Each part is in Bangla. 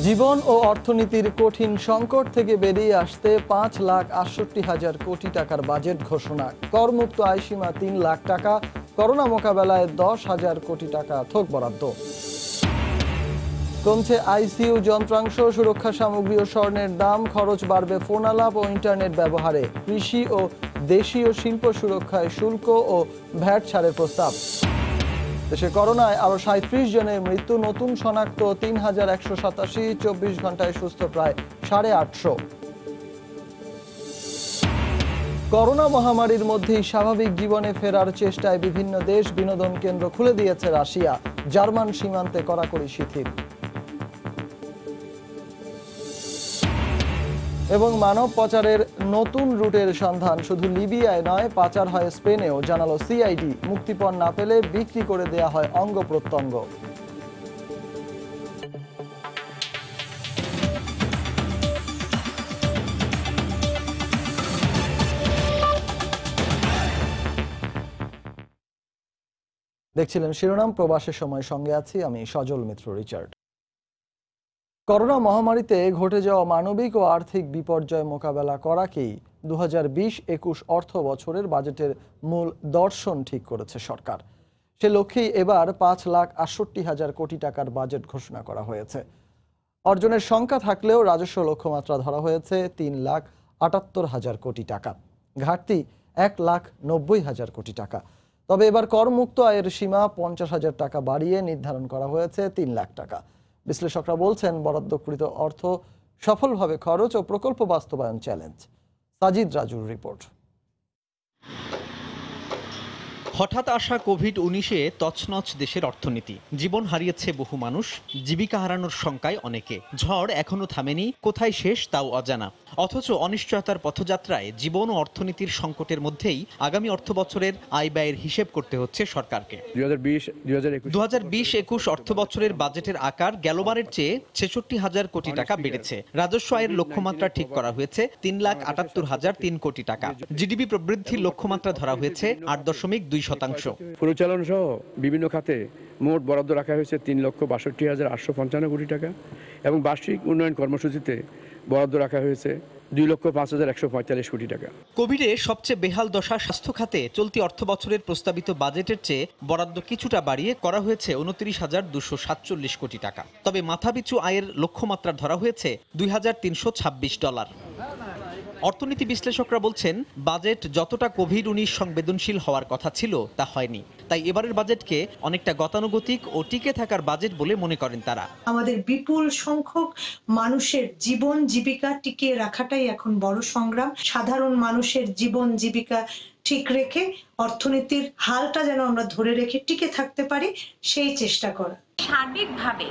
জীবন ও অর্থনীতির কঠিন সংকট থেকে বেরিয়ে আসতে 5,68,000 কোটি টাকার বাজেট ঘোষণা। করমুক্ত আয়সীমা 3 লাখ টাকা। করোনা মোকাবেলায় 10,000 কোটি টাকা থোক বরাদ্দ। কমছে আইসিইউ যন্ত্রাংশ, সুরক্ষা সামগ্রী ও স্বর্ণের দাম। খরচ বাড়বে ফোন আলাপ ও ইন্টারনেট ব্যবহারে। কৃষি ও দেশীয় শিল্প সুরক্ষায় শুল্ক ও ভ্যাট ছাড়ের প্রস্তাব। দেশে করোনায় আরো 37 জনের মৃত্যু। নতুন শনাক্ত 3,187। 24 ঘন্টায় সুস্থ প্রায় 850। করোনা মহামারীর মধ্যেই স্বাভাবিক জীবনে ফেরার চেষ্টায় বিভিন্ন দেশ। বিনোদন কেন্দ্র খুলে দিয়েছে রাশিয়া। জার্মান সীমান্তে কড়াকড়ি শিথিল। এবং মানব পাচারের নতুন রুটের সন্ধান শুধু লিবিয়ায় নয়, পাচার হয় স্পেনেও, জানালো সিআইডি। মুক্তিপণ না পেলে বিক্রি করে দেয়া হয় অঙ্গ প্রত্যঙ্গ। দেখছিলেন শিরোনাম। প্রবাসের সময় সঙ্গে আছি আমি সজল মিত্র রিচার্ড। করোনা মহামারীতে ঘটে যাওয়া মানবিক ও আর্থিক বিপর্যয় মোকাবেলা করাকেই 2020-21 অর্থ বছরের বাজেটের মূল দর্শন ঠিক করেছে সরকার। সে লক্ষ্যেই এবার 5,68,000 কোটি টাকার বাজেট ঘোষণা করা হয়েছে। অর্জনের সংখ্যা থাকলেও রাজস্ব লক্ষ্যমাত্রা ধরা হয়েছে 3,78,000 কোটি টাকা। ঘাটতি 1,90,000 কোটি টাকা। তবে এবার করমুক্ত আয়ের সীমা 50,000 টাকা বাড়িয়ে নির্ধারণ করা হয়েছে 3 লাখ টাকা। বিশ্লেষকরা বলছেন, বরাদ্দকৃত অর্থ সফলভাবে খরচ ও প্রকল্প বাস্তবায়ন চ্যালেঞ্জ। সাজিদ রাজুর রিপোর্ট। হঠাৎ আসা কোভিড-19 তছনছ দেশের অর্থনীতি। জীবন হারিয়েছে বহু মানুষ, জীবিকা হারানোর শঙ্কায় অনেকে। ঝড় এখনো থামেনি, কোথায় শেষ তাও অজানা। অথচ অনিশ্চয়তার পথযাত্রায় জীবন ও অর্থনীতির সংকটের মধ্যেই আগামী অর্থ বছরের আয় ব্যয়ের হিসেব করতে হচ্ছে সরকারকে। 2020-21 অর্থ বছরের বাজেটের আকার গেলবারের চেয়ে 66,000 কোটি টাকা বেড়েছে। রাজস্ব আয়ের লক্ষ্যমাত্রা ঠিক করা হয়েছে 3,78,003 কোটি টাকা। জিডিপি প্রবৃদ্ধির লক্ষ্যমাত্রা ধরা হয়েছে 8.2%। পরিচালন সহ বিভিন্ন খাতে মোট বরাদ্দ রাখা হয়েছে 3,62,855 কোটি টাকা এবং বার্ষিক উন্নয়ন কর্মসূচিতে বরাদ্দ রাখা হয়েছে 2,05,145 কোটি টাকা। কোভিডে সবচেয়ে বেহাল দশা স্বাস্থ্য খাতে চলতি অর্থ বছরের প্রস্তাবিত বাজেটের চেয়ে বরাদ্দ কিছুটা বাড়িয়ে করা হয়েছে 29,247 কোটি টাকা। তবে মাথাপিছু আয়ের লক্ষ্যমাত্রা ধরা হয়েছে $2,326। অর্থনীতি বিশ্লেষকরা বলছেন, বাজেট যতটা কোভিড-19 সংবেদনশীল হওয়ার কথা ছিল তা হয়নি। তাই এবারের বাজেটকে অনেকটা গতানুগতিক ও টিকে থাকার বাজেট বলে মনে করেন তারা। আমাদের বিপুল সংখ্যক মানুষের জীবন জীবিকা টিকিয়ে রাখাটাই এখন বড় সংগ্রাম। সাধারণ মানুষের জীবন জীবিকা ঠিক রেখে অর্থনীতির হালটা যেন আমরা ধরে রেখে টিকে থাকতে পারি, সেই চেষ্টা করা। সার্বিকভাবে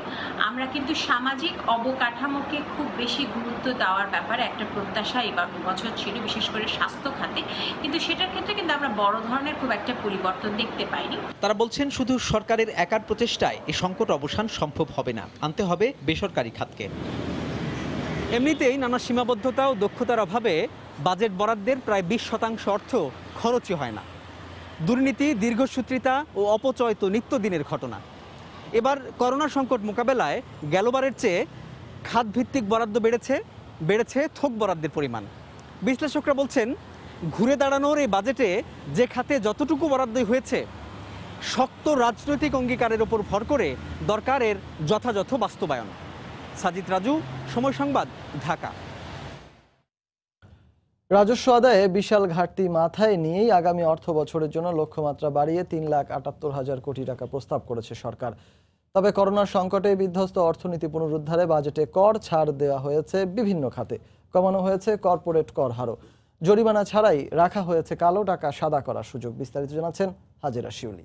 আমরা কিন্তু সামাজিক অবকাঠামোকে খুব বেশি গুরুত্ব দেওয়ার ব্যাপারে একটা প্রত্যাশা এবার বছর ছিল, বিশেষ করে স্বাস্থ্য খাতে। কিন্তু সেটার ক্ষেত্রে কিন্তু আমরা বড় ধরনের খুব একটা পরিবর্তন দেখতে পাইনি। তারা বলছেন, শুধু সরকারের একার প্রচেষ্টায় এই সংকট অবসান সম্ভব হবে না, আনতে হবে বেসরকারি খাতকে। এমনিতেই নানা সীমাবদ্ধতা ও দক্ষতার অভাবে বাজেট বরাদ্দের প্রায় 20% অর্থ খরচই হয় না। দুর্নীতি, দীর্ঘসূত্রিতা ও অপচয় তো নিত্যদিনের ঘটনা। এবার করোনা সংকট মোকাবেলায় গেলবারের চেয়ে খাতভিত্তিক বরাদ্দ বেড়েছে থোক বরাদ্দের পরিমাণ। বিশ্লেষকরা বলছেন, ঘুরে দাঁড়ানোর এই বাজেটে যে খাতে যতটুকু বরাদ্দই হয়েছে, শক্ত রাজনৈতিক অঙ্গীকারের ওপর ভর করে দরকারের যথাযথ বাস্তবায়ন। সাজিদ রাজু, সময় সংবাদ, ঢাকা। রাজস্ব আদায়ে বিশাল ঘাটতি মাথায় নিয়েই আগামী অর্থ বছরের জন্য লক্ষ্যমাত্রা বাড়িয়ে 3,78,000 কোটি টাকা প্রস্তাব করেছে সরকার। তবে করোনার সংকটে বিধ্বস্ত অর্থনীতি পুনরুদ্ধারে বাজেটে কর ছাড় দেওয়া হয়েছে বিভিন্ন খাতে। কমানো হয়েছে কর্পোরেট কর হারও। জরিমানা ছাড়াই রাখা হয়েছে কালো টাকা সাদা করার সুযোগ। বিস্তারিত জানাচ্ছেন হাজেরা শিউলি।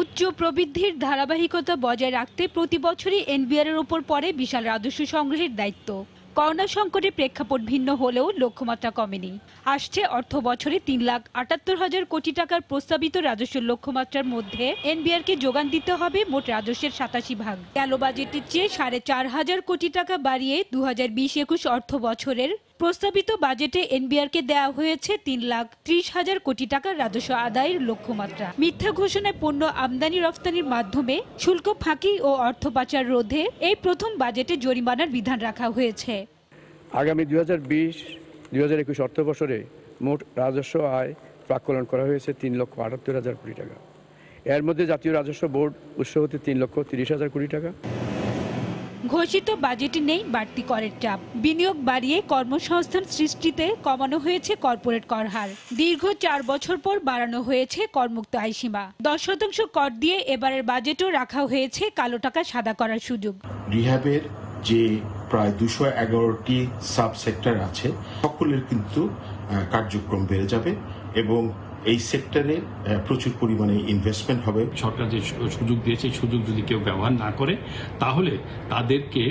উচ্চ প্রবৃদ্ধির ধারাবাহিকতা বজায় রাখতে প্রতি বছরই এনবিআরের উপর পড়ে বিশাল রাজস্ব সংগ্রহের দায়িত্ব। করোনা সংকটের প্রেক্ষাপট ভিন্ন হলেও লক্ষ্যমাত্রা কমেনি। আসছে অর্থ বছরে 3,78,000 কোটি টাকার প্রস্তাবিত রাজস্ব লক্ষ্যমাত্রার মধ্যে এনবিআরকে যোগান দিতে হবে মোট রাজস্বের 87 গেল বাজেটের চেয়ে 4,500 কোটি টাকা বাড়িয়ে 2020-21 অর্থ বছরের প্রস্তাবিত বাজেটে এনবিআরকে দেওয়া হয়েছে 3,30,000 কোটি টাকার রাজস্ব আদায়ের লক্ষ্যমাত্রা। মিথ্যা ঘোষণায় পণ্য আমদানি রফতানির মাধ্যমে শুল্ক ফাঁকি ও অর্থ পাচার রোধে এই প্রথম বাজেটে জরিমানার বিধান রাখা হয়েছে। আগামী 2020-2021 অর্থবছরে মোট রাজস্ব আয় প্রাক্কলন করা হয়েছে 3,78,000 কোটি টাকা। এর মধ্যে জাতীয় রাজস্ব বোর্ড উৎস হতে 3,30,000 কোটি টাকা। ঘোষিত বাজেটে নেই বাড়তি করের চাপ। বিনিয়োগ বাড়িয়ে কর্মসংস্থান সৃষ্টিতে কমানো হয়েছে কর্পোরেট কর হার। দীর্ঘ 4 বছর পর বাড়ানো হয়েছে করমুক্ত আয়সীমা। 10% কর দিয়ে এবারের বাজেটও রাখা হয়েছে কালো টাকা সাদা করার সুযোগ। রিহ্যাবের যে প্রায় 211টি সাব সেক্টর আছে, সকলের কিন্তু কার্যক্রম বেড়ে যাবে এবং এই সেক্টরে প্রচুর পরিমাণে ইনভেস্টমেন্ট হবে। সরকার যে সুযোগ দিয়েছে সুযোগ যদি কেউ ব্যবহার না করে তাহলে তাদেরকে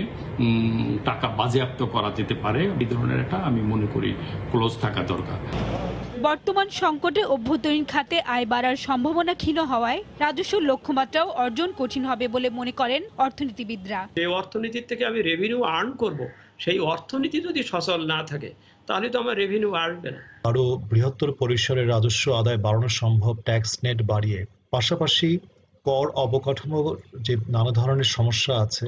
টাকা বাজেয়াপ্ত করা যেতে পারে। এই ধরনের একটা আমি মনে করি ক্লোজ থাকা দরকার। বর্তমান সংকটে অভ্যন্তরীণ খাতে আয় বাড়ার সম্ভাবনা ক্ষীণ হওয়ায় রাজস্ব লক্ষ্যমাত্রাও অর্জন কঠিন হবে বলে মনে করেন অর্থনীতিবিদরা। এই অর্থনীতির থেকে আমি রেভিনিউ আর্ন করব, সেই অর্থনীতি যদি সচল না থাকে তাহলে তো আমার রেভিনিউ আসবে না। আরো বৃহত্তর পরিসরে রাজস্ব আদায় বাড়ানো সম্ভব ট্যাক্স নেট বাড়িয়ে। পাশাপাশি কর অবকাঠামোর যে নানা ধরনের সমস্যা আছে,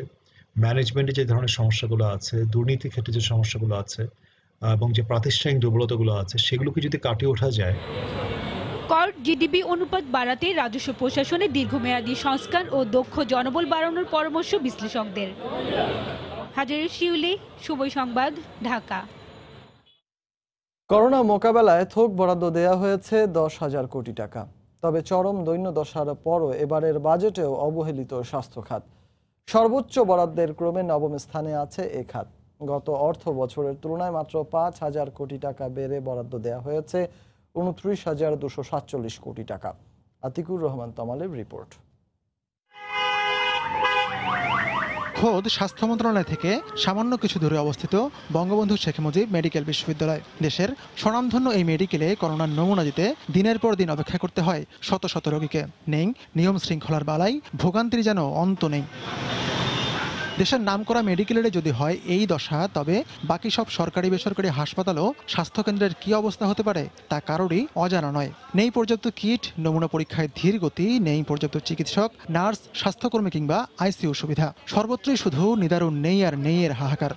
ম্যানেজমেন্টে যে ধরনের সমস্যাগুলো আছে, দুর্নীতি ক্ষেত্রে যে সমস্যাগুলো আছে এবং যে প্রাতিষ্ঠানিক দুর্বলতাগুলো আছে, সেগুলোকে যদি কাটিয়ে ওঠা যায়। কর জিডিপি অনুপাত বাড়াতে রাজস্ব প্রশাসনে দীর্ঘমেয়াদী সংস্কার ও দক্ষ জনবল বাড়ানোর পরামর্শ বিশ্লেষকদের। হাজারে শিউলি, সময় সংবাদ, ঢাকা। করোনা মোকাবেলায় থোক বরাদ্দ দেয়া হয়েছে 10,000 কোটি টাকা। তবে চরম দৈন্যদশার পরও এবারের বাজেটেও অবহেলিত স্বাস্থ্য খাত। সর্বোচ্চ বরাদ্দের ক্রমে নবম স্থানে আছে এ খাত। গত অর্থ বছরের তুলনায় মাত্র 5,000 কোটি টাকা বেড়ে বরাদ্দ দেয়া হয়েছে 29,247 কোটি টাকা। আতিকুর রহমান তমালের রিপোর্ট। খোদ স্বাস্থ্য মন্ত্রণালয় থেকে সামান্য কিছু দূরে অবস্থিত বঙ্গবন্ধু শেখ মুজিব মেডিকেল বিশ্ববিদ্যালয়। দেশের স্বনামধন্য এই মেডিকেলে করোনার নমুনা দিতে দিনের পর দিন অপেক্ষা করতে হয় শত শত রোগীকে। নেই নিয়ম শৃঙ্খলার বালাই, ভোগান্তির যেন অন্ত নেই। দেশের নামকরা মেডিকেলের যদি হয় এই দশা, তবে বাকি সব সরকারি বেসরকারি হাসপাতালও স্বাস্থ্যকেন্দ্রের কি অবস্থা হতে পারে তা কারোরই অজানা নয়। নেই পর্যাপ্ত কিট, নমুনা পরীক্ষায় ধীর গতি, নেই পর্যাপ্ত চিকিৎসক, নার্স, স্বাস্থ্যকর্মী কিংবা আইসিইউ সুবিধা। সর্বত্রই শুধু নিদারুণ নেই আর নেই এর হাহাকার।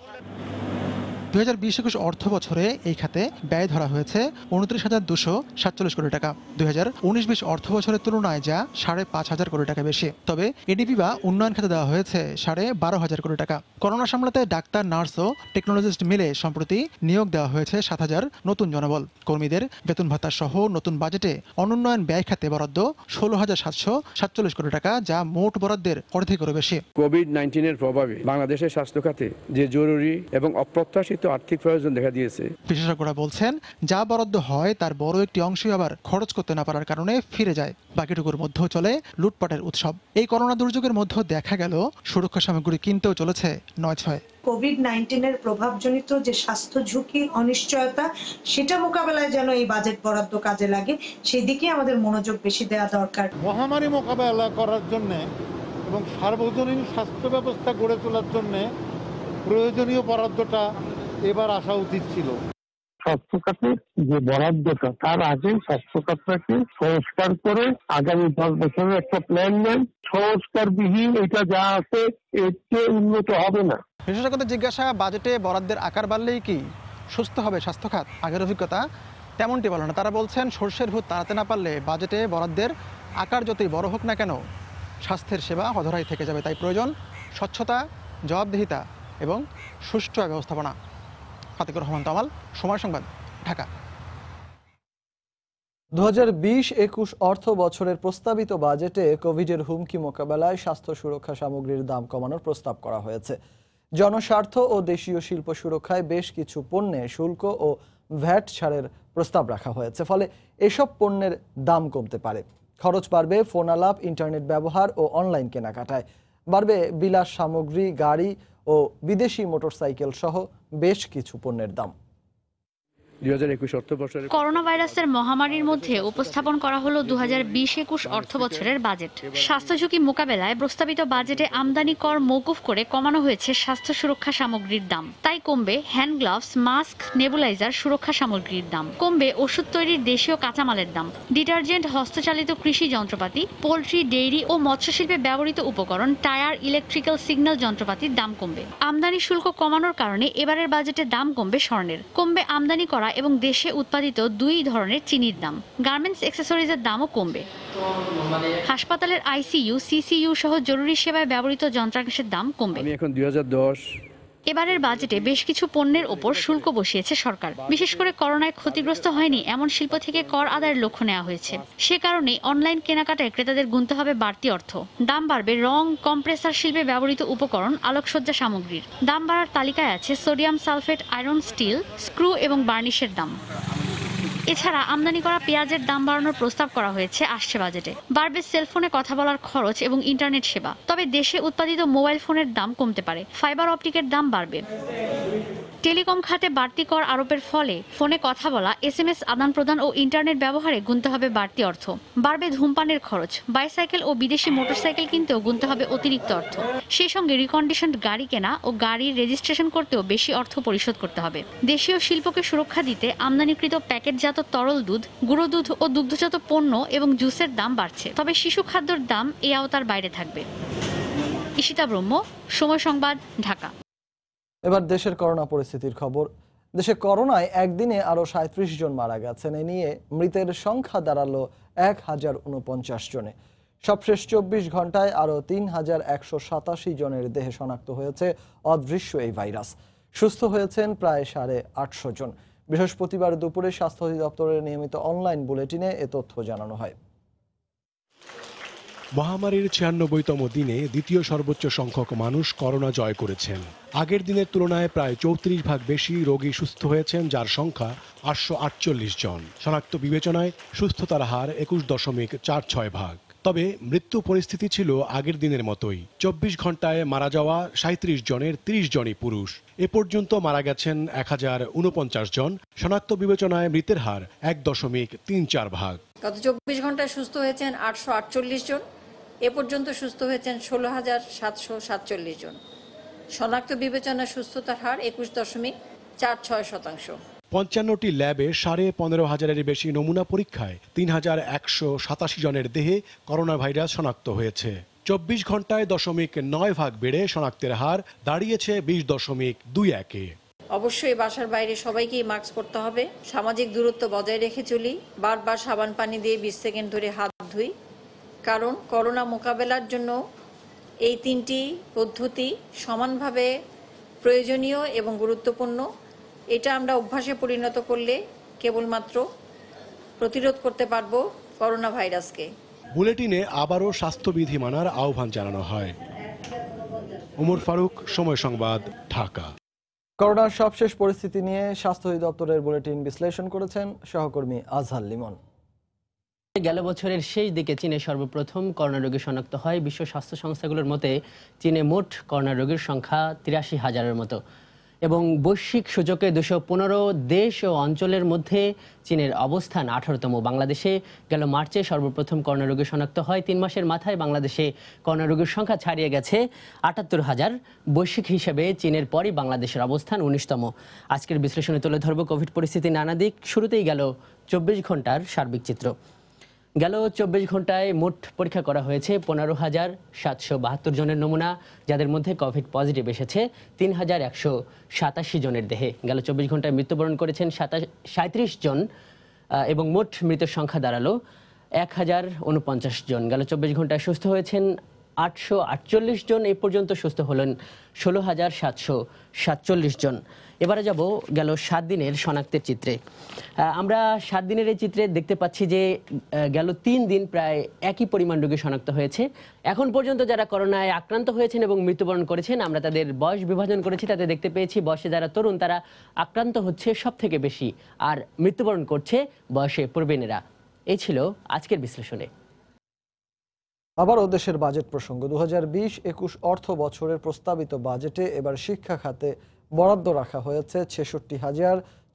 2020-21 অর্থ বছরে এই খাতে ব্যয় ধরা হয়েছে 29,247 কোটি টাকা। 2019-20 অর্থ বছরের তুলনায় যা 5,500 কোটি টাকা বেশি। তবে এডিপি বা উন্নয়ন খাতে দেওয়া হয়েছে 12,500 কোটি টাকা। করোনা সামলাতে ডাক্তার, নার্স ও টেকনোলজিস্ট মিলে সম্প্রতি নিয়োগ দেওয়া হয়েছে 7,000 নতুন জনবল। কর্মীদের বেতন ভাতা সহ নতুন বাজেটে অনুন্নয়ন ব্যয় খাতে বরাদ্দ 16,747 কোটি টাকা, যা মোট বরাদ্দের অর্ধেকেরও বেশি। কোভিড-19-এর প্রভাবে বাংলাদেশের স্বাস্থ্য খাতে যে জরুরি এবং অপ্রত্যাশিত আর্থিক প্রয়োজন দেখা দিয়েছে। বিশেষজ্ঞরা বলছেন, যা বরাদ্দ হয় তার বড় একটি অংশই আবার খরচ করতে না পারার কারণে ফিরে যায়। বাকিটুকুর মধ্যেও চলে লুটপাটের উৎসব। এই করোনা দুর্যোগের মধ্যে দেখা গেল সুরক্ষা সামগ্রী কিনতেও চলেছে 9-6। কোভিড-19 এর প্রভাবজনিত যে স্বাস্থ্য ঝুঁকি, অনিশ্চয়তা, সেটা মোকাবেলায় যেন এই বাজেট বরাদ্দ কাজে লাগে, সেই দিকে আমাদের মনোযোগ বেশি দেওয়া দরকার। মহামারী মোকাবেলা করার জন্য এবং সার্বজনীন স্বাস্থ্য ব্যবস্থা গড়ে তোলার জন্য প্রয়োজনীয় বরাদ্দটা এবার আসা উচিত ছিল। স্বাস্থ্য খাতের যে বরাদ্দটা, তার আগে স্বাস্থ্য খাতটাকে সংস্কার করে আগামী 10 বছরের একটা প্ল্যান নেন। সংস্কারবিহীন এটা যা আছে এর চেয়ে উন্নত হবে না। বিশেষজ্ঞদের জিজ্ঞাসা, বাজেটে বরাদ্দের আকার বাড়লেই কি সুস্থ হবে স্বাস্থ্য খাত? আগের অভিজ্ঞতা তেমনটি বলে না। তারা বলছেন, সর্ষের ভূত তাড়াতে না পারলে বাজেটে বরাদ্দের আকার যতই বড় হোক না কেন, স্বাস্থ্যের সেবা অধরাই থেকে যাবে। তাই প্রয়োজন স্বচ্ছতা, জবাবদিহিতা এবং সুষ্ঠু ব্যবস্থাপনা। আতিকুর রহমান তমাল, সময় সংবাদ, ঢাকা। 2020-21 অর্থ বছরের প্রস্তাবিত বাজেটে কোভিডের হুমকি মোকাবেলায় স্বাস্থ্য সুরক্ষা সামগ্রীর দাম কমানোর প্রস্তাব করা হয়েছে। জনস্বার্থ ও দেশীয় শিল্প সুরক্ষায় বেশ কিছু পণ্যে শুল্ক ও ভ্যাট ছাড়ের প্রস্তাব রাখা হয়েছে। ফলে এসব পণ্যের দাম কমতে পারে। খরচ বাড়বে ফোন আলাপ, ইন্টারনেট ব্যবহার ও অনলাইন কেনাকাটায়। বাড়বে বিলাস সামগ্রী, গাড়ি ও বিদেশি মোটরসাইকেল সহ বেশ কিছু পণ্যের দাম। 2021 অর্থবর্ষের করোনা ভাইরাসের মহামারীর মধ্যে উপস্থাপন করা হলো 2020-21 অর্থবছরের বাজেট। স্বাস্থ্য ঝুঁকি মোকাবেলায় প্রস্তাবিত বাজেটে আমদানি কর মওকুফ করে কমানো হয়েছে স্বাস্থ্য সুরক্ষা সামগ্রীর দাম। তাই কমবে হ্যান্ড গ্লাভস, মাস্ক, নেবুলাইজার, সুরক্ষা সামগ্রীর দাম। কমবে ওষুধ তৈরির দেশীয় কাঁচামালের দাম। ডিটারজেন্ট, হস্তচালিত কৃষি যন্ত্রপাতি, পোল্ট্রি, ডেইরি ও মৎস্যশিল্পে ব্যবহৃত উপকরণ, টায়ার, ইলেকট্রিক্যাল সিগন্যাল যন্ত্রপাতির দাম কমবে। আমদানি শুল্ক কমানোর কারণে এবারের বাজেটে দাম কমবে স্বর্ণের। কমবে আমদানি করা এবং দেশে উৎপাদিত 2 ধরনের চিনির দাম। গার্মেন্টস অ্যাক্সেসরিজের দামও কমবে। হাসপাতালের আইসিইউ, সিসিইউ সহ জরুরি সেবায় ব্যবহৃত যন্ত্রাংশের দাম কমবে। আমি এখন 2010 এবারের বাজেটে বেশ কিছু পণ্যের ওপর শুল্ক বসিয়েছে সরকার। বিশেষ করে করোনায় ক্ষতিগ্রস্ত হয়নি এমন শিল্প থেকে কর আদায়ের লক্ষ্য নেওয়া হয়েছে। সে কারণে অনলাইন কেনাকাটায় ক্রেতাদের গুনতে হবে বাড়তি অর্থ। দাম বাড়বে রং, কম্প্রেসার শিল্পে ব্যবহৃত উপকরণ, আলোকসজ্জা সামগ্রীর। দাম বাড়ার তালিকায় আছে sodium sulphate, iron, steel, screw এবং বার্নিশের দাম। এছাড়া আমদানি করা পেঁয়াজের দাম বাড়ানোর প্রস্তাব করা হয়েছে আসছে বাজেটে। বাড়বে সেলফোনে কথা বলার খরচ এবং ইন্টারনেট সেবা। তবে দেশে উৎপাদিত মোবাইল ফোনের দাম কমতে পারে। ফাইবার অপটিকের দাম বাড়বে। টেলিকম খাতে বাড়তি কর আরোপের ফলে ফোনে কথা বলা, SMS আদান প্রদান ও ইন্টারনেট ব্যবহারে গুনতে হবে বাড়তি অর্থ। বাড়বে ধূমপানের খরচ। বাইসাইকেল ও বিদেশি মোটরসাইকেল কিনতেও গুনতে হবে অতিরিক্ত অর্থ। সেই সঙ্গে রিকন্ডিশনড গাড়ি কেনা ও গাড়ির রেজিস্ট্রেশন করতেও বেশি অর্থ পরিশোধ করতে হবে। দেশীয় শিল্পকে সুরক্ষা দিতে আমদানিকৃত প্যাকেটজাত তরল দুধ, গুঁড়ো দুধ ও দুগ্ধজাত পণ্য এবং জুসের দাম বাড়ছে। তবে শিশু খাদ্যের দাম এই আওতার বাইরে থাকবে। ঈশিতা ব্রহ্ম, সময় সংবাদ, ঢাকা। এবার দেশের করোনা পরিস্থিতির খবর। দেশে করোনায় একদিনে আরো 37 জন মারা গেছেন। এ নিয়ে মৃতের সংখ্যা দাঁড়ালো 1049 জনে। সবশেষ 24 ঘন্টায় আরো 3187 জনের দেহে শনাক্ত হয়েছে অদৃশ্য এই ভাইরাস। সুস্থ হয়েছেন প্রায় 850 জন। বৃহস্পতিবার দুপুরে স্বাস্থ্য অধিদপ্তরের নিয়মিত অনলাইন বুলেটিনে এ তথ্য জানানো হয়। মহামারীর 96তম দিনে দ্বিতীয় সর্বোচ্চ সংখ্যক মানুষ করোনা জয় করেছেন। আগের দিনের তুলনায় প্রায় 34 ভাগ বেশি রোগী সুস্থ হয়েছেন, যার সংখ্যা 848 জন। শনাক্ত বিবেচনায় সুস্থতার হার 21.46 ভাগ। তবে মৃত্যু পরিস্থিতি ছিল আগের দিনের মতোই। 24 ঘন্টায় মারা যাওয়া 37 জনের 30 জনই পুরুষ। এ পর্যন্ত মারা গেছেন 1049 জন। শনাক্ত বিবেচনায় মৃতের হার 1.34 ভাগ। গত 24 ঘন্টায় সুস্থ হয়েছেন 848 জন। এ পর্যন্ত সুস্থ হয়েছেন 16,747 জন। শনাক্ত বিবেচনায় সুস্থতার হার 21.46%। 55টি ল্যাবে 15,500-এর বেশি নমুনা পরীক্ষায় 3,187 জনের দেহে করোনা ভাইরাস শনাক্ত হয়েছে। 24 ঘন্টায় 0.9 ভাগ বেড়ে শনাক্তের হার দাঁড়িয়েছে 20.21-এ। অবশ্যই বাসার বাইরে সবাইকেই মাস্ক পরতে হবে। সামাজিক দূরত্ব বজায় রেখে চলি। বারবার সাবান পানি দিয়ে 20 সেকেন্ড ধরে হাত ধুই। কারণ করোনা মোকাবেলার জন্য এই 3টি পদ্ধতি সমানভাবে প্রয়োজনীয় এবং গুরুত্বপূর্ণ। এটা আমরা অভ্যাসে পরিণত করলে কেবলমাত্র প্রতিরোধ করতে পারবো করোনা ভাইরাসকে। বুলেটিনে আবারও স্বাস্থ্যবিধি মানার আহ্বান জানানো হয়। ওমর ফারুক, সময় সংবাদ, ঢাকা। করোনার সবশেষ পরিস্থিতি নিয়ে স্বাস্থ্য অধিদপ্তরের বুলেটিন বিশ্লেষণ করেছেন সহকর্মী আজহার লিমন। গেল বছরের শেষ দিকে চীনে সর্বপ্রথম করোনা রোগী শনাক্ত হয়। বিশ্ব স্বাস্থ্য সংস্থাগুলোর মতে চীনে মোট করোনা রোগীর সংখ্যা 83,000-এর মতো এবং বৈশ্বিক সূচকে 215 দেশ ও অঞ্চলের মধ্যে চীনের অবস্থান 18তম। বাংলাদেশে গেল মার্চে সর্বপ্রথম করোনা রোগী শনাক্ত হয়। 3 মাসের মাথায় বাংলাদেশে করোনা রোগীর সংখ্যা ছাড়িয়ে গেছে 78,000। বৈশ্বিক হিসেবে চীনের পরই বাংলাদেশের অবস্থান 19তম। আজকের বিশ্লেষণে তুলে ধরব কোভিড পরিস্থিতি নানা দিক। শুরুতেই গেল 24 ঘন্টার সার্বিক চিত্র। গেল 24 ঘন্টায় মোট পরীক্ষা করা হয়েছে 15,772 জনের নমুনা, যাদের মধ্যে কোভিড পজিটিভ এসেছে 3,187 জনের দেহে। গেল 24 ঘন্টায় মৃত্যুবরণ করেছেন 37 জন এবং মোট মৃতের সংখ্যা দাঁড়ালো 1049 জন। গেল 24 ঘন্টায় সুস্থ হয়েছেন 848 জন। এই পর্যন্ত সুস্থ হলেন 16,747 জন। এবারে যাব গেল 7 দিনের শনাক্তের চিত্রে। আমরা 7 দিনের এই চিত্রে দেখতে পাচ্ছি যে গেল 3 দিন প্রায় একই পরিমাণ রোগী শনাক্ত হয়েছে। এখন পর্যন্ত যারা করোনায় আক্রান্ত হয়েছেন এবং মৃত্যুবরণ করেছেন, আমরা তাদের বয়স বিভাজন করেছি। তাতে দেখতে পেয়েছি বয়সে যারা তরুণ তারা আক্রান্ত হচ্ছে সব থেকে বেশি, আর মৃত্যুবরণ করছে বয়সে প্রবীণেরা। এই ছিল আজকের বিশ্লেষণে। আবারও দেশের বাজেট প্রসঙ্গ। 2020-21 অর্থ বছরের প্রস্তাবিত বাজেটে এবার শিক্ষা খাতে বরাদ্দ রাখা হয়েছে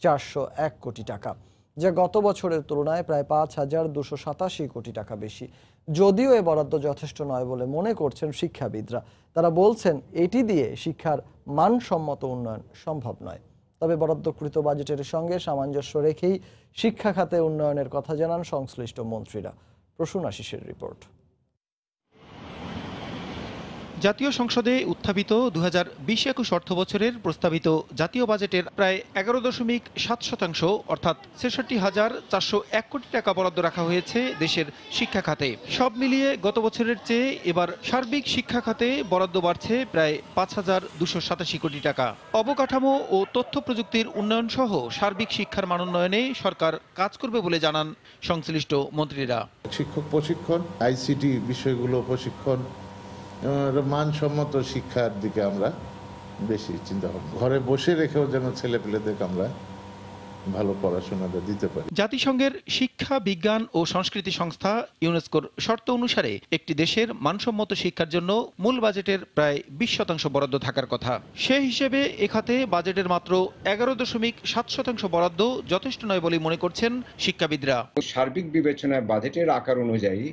401 কোটি টাকা, যা গত বছরের তুলনায় প্রায় 5,287 কোটি টাকা বেশি। যদিও এ বরাদ্দ যথেষ্ট নয় বলে মনে করছেন শিক্ষাবিদরা। তারা বলছেন এটি দিয়ে শিক্ষার মানসম্মত উন্নয়ন সম্ভব নয়। তবে বরাদ্দকৃত বাজেটের সঙ্গে সামঞ্জস্য রেখেই শিক্ষা খাতে উন্নয়নের কথা জানান সংশ্লিষ্ট মন্ত্রীরা। প্রসূন আশিসের রিপোর্ট। জাতীয় সংসদে উত্থাপিত 2020-21 অর্থবছরের প্রস্তাবিত জাতীয় বাজেটের প্রায় 11.7% অর্থাৎ 66,401 কোটি টাকা বরাদ্দ রাখা হয়েছে দেশের শিক্ষা খাতে। সব মিলিয়ে গত বছরের চেয়ে এবার সার্বিক শিক্ষা খাতে বরাদ্দ বাড়ছে প্রায় 5,287 কোটি টাকা। অবকাঠামো ও তথ্য প্রযুক্তির উন্নয়ন সহ সার্বিক শিক্ষার মানোন্নয়নে সরকার কাজ করবে বলে জানান সংশ্লিষ্ট মন্ত্রীরা। শিক্ষক প্রশিক্ষণ, আইসিটি বিষয়গুলো প্রশিক্ষণ, মানসম্মত শিক্ষার দিকে আমরা বেশি চিন্তা ভাবনা, ঘরে বসে রেখেও যেন ছেলেপেলেদেরকে আমরা ভালো পড়াশোনাটা দিতে পারি। জাতিসংঘের শিক্ষা বিজ্ঞান ও সংস্কৃতি সংস্থা ইউনেস্কোর শর্ত অনুসারে একটি দেশের মানসম্মত শিক্ষার জন্য মূল বাজেটের প্রায় 20% বরাদ্দ থাকার কথা। সে হিসেবে এ খাতে বাজেটের মাত্র 11.7% বরাদ্দ যথেষ্ট নয় বলে মনে করছেন শিক্ষাবিদরা। সার্বিক বিবেচনায় বাজেটের আকার অনুযায়ী